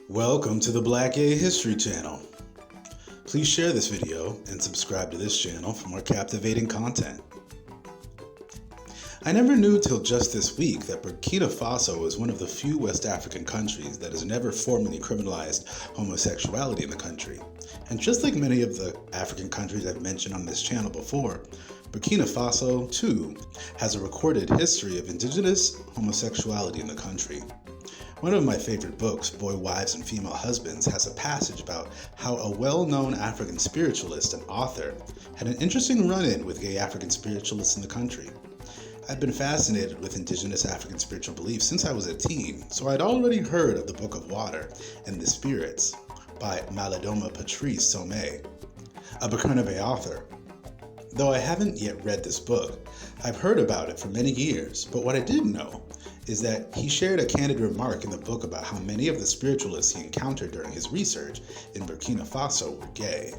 Welcome to the Black Gay History Channel. Please share this video and subscribe to this channel for more captivating content. I never knew till just this week that Burkina Faso is one of the few West African countries that has never formally criminalized homosexuality in the country. And just like many of the African countries I've mentioned on this channel before, Burkina Faso, too, has a recorded history of indigenous homosexuality in the country. One of my favorite books, Boy, Wives, and Female Husbands, has a passage about how a well-known African spiritualist and author had an interesting run-in with gay African spiritualists in the country. I've been fascinated with indigenous African spiritual beliefs since I was a teen, so I'd already heard of the Book of Water and the Spirits by Malidoma Patrice Somé, a Burkina author. Though I haven't yet read this book, I've heard about it for many years, but what I did know is that he shared a candid remark in the book about how many of the spiritualists he encountered during his research in Burkina Faso were gay.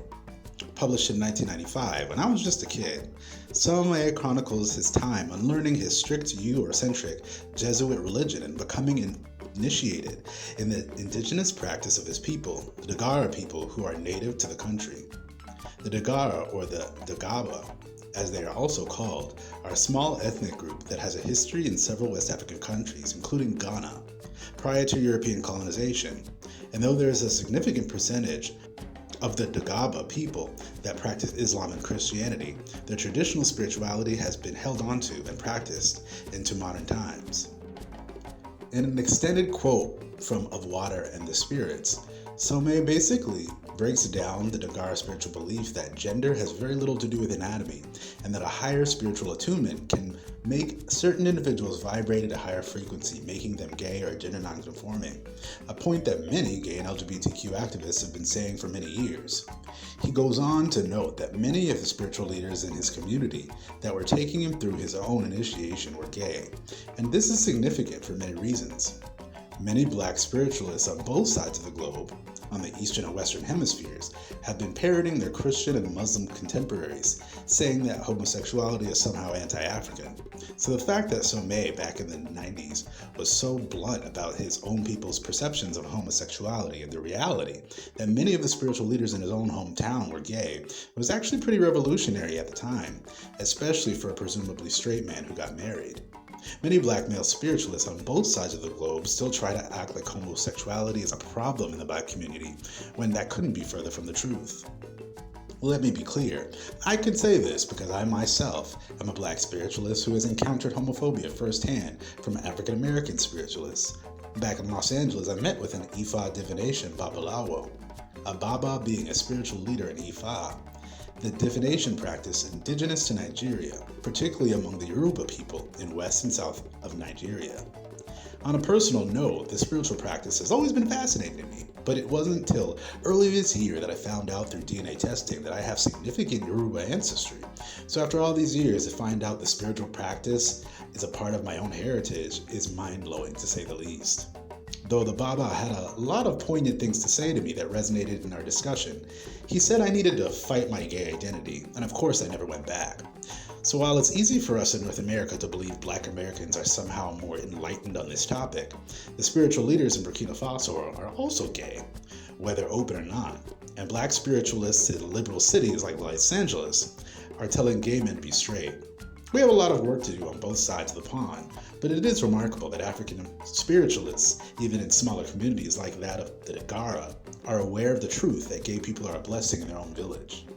Published in 1995, when I was just a kid, Somé chronicles his time unlearning his strict Eurocentric Jesuit religion and becoming initiated in the indigenous practice of his people, the Dagara people who are native to the country. The Dagara, or the Dagaba, as they are also called, are a small ethnic group that has a history in several West African countries, including Ghana, prior to European colonization. And though there is a significant percentage of the Dagaba people that practice Islam and Christianity, their traditional spirituality has been held onto and practiced into modern times. In an extended quote from Of Water and the Spirits, Somé basically breaks down the Dagara spiritual belief that gender has very little to do with anatomy, and that a higher spiritual attunement can make certain individuals vibrate at a higher frequency, making them gay or gender non-conforming, a point that many gay and LGBTQ activists have been saying for many years. He goes on to note that many of the spiritual leaders in his community that were taking him through his own initiation were gay, and this is significant for many reasons. Many black spiritualists on both sides of the globe, on the Eastern and Western hemispheres, have been parroting their Christian and Muslim contemporaries, saying that homosexuality is somehow anti-African. So the fact that Somé back in the 90s was so blunt about his own people's perceptions of homosexuality and the reality that many of the spiritual leaders in his own hometown were gay was actually pretty revolutionary at the time, especially for a presumably straight man who got married. Many black male spiritualists on both sides of the globe still try to act like homosexuality is a problem in the black community, when that couldn't be further from the truth. Let me be clear, I can say this because I myself am a black spiritualist who has encountered homophobia firsthand from African American spiritualists. Back in Los Angeles, I met with an Ifa divination Babalawo, a Baba being a spiritual leader in Ifa, the divination practice indigenous to Nigeria, particularly among the Yoruba people in west and south of Nigeria. On a personal note, the spiritual practice has always been fascinating to me, but it wasn't until early this year that I found out through DNA testing that I have significant Yoruba ancestry. So after all these years, to find out the spiritual practice is a part of my own heritage is mind-blowing, to say the least. Though the Baba had a lot of poignant things to say to me that resonated in our discussion, he said I needed to fight my gay identity, and of course I never went back. So while it's easy for us in North America to believe black Americans are somehow more enlightened on this topic, the spiritual leaders in Burkina Faso are also gay, whether open or not, and black spiritualists in liberal cities like Los Angeles are telling gay men to be straight. We have a lot of work to do on both sides of the pond, but it is remarkable that African spiritualists, even in smaller communities like that of the Dagara, are aware of the truth that gay people are a blessing in their own village.